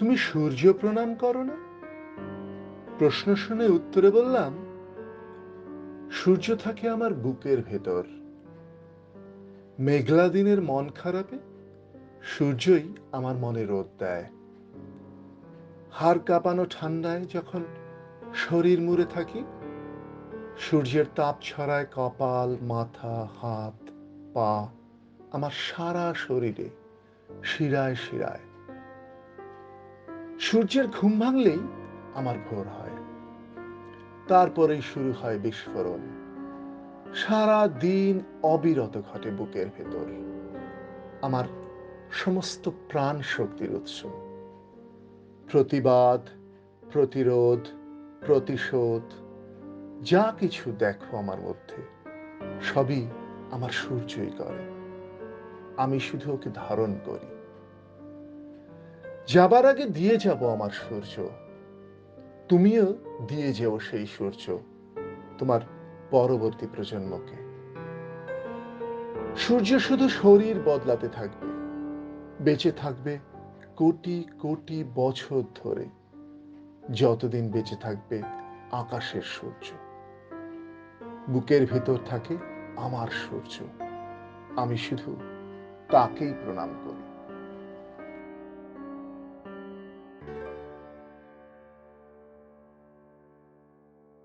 তুমি সূর্য প্রণাম করো না? প্রশ্ন শুনে উত্তরে বললাম, সূর্য থাকে আমার বুকের ভেতর। মেঘলা দিনের মন খারাপে সূর্যই আমার মনে রোদ দেয়। হাড় কাঁপানো ঠান্ডায় যখন শরীর মুড়ে থাকি, সূর্যের তাপ ছড়ায় কপাল, মাথা, হাত, পা, আমার সারা শরীরে, শিরায় শিরায়। সূর্যের ঘুম ভাঙলেই আমার ভোর হয়। তারপরেই শুরু হয় বিস্ফোরণ। সারা দিন অবিরত ঘটে বুকের ভেতর। আমার সমস্ত প্রাণ শক্তির উৎস। প্রতিবাদ, প্রতিরোধ, প্রতিশোধ, যা কিছু দেখো আমার মধ্যে, সবই আমার সূর্যই করে। আমি শুধু ওকে ধারণ করি। যাবার আগে দিয়ে যাব আমার সূর্য। তুমিও দিয়ে যেও সেই সূর্য তোমার পরবর্তী প্রজন্মকে। সূর্য শুধু শরীর বদলাতে থাকবে, বেঁচে থাকবে কোটি কোটি বছর ধরে, যতদিন বেঁচে থাকবে আকাশের সূর্য। বুকের ভেতর থাকে আমার সূর্য। আমি শুধু তাকেই প্রণাম করি।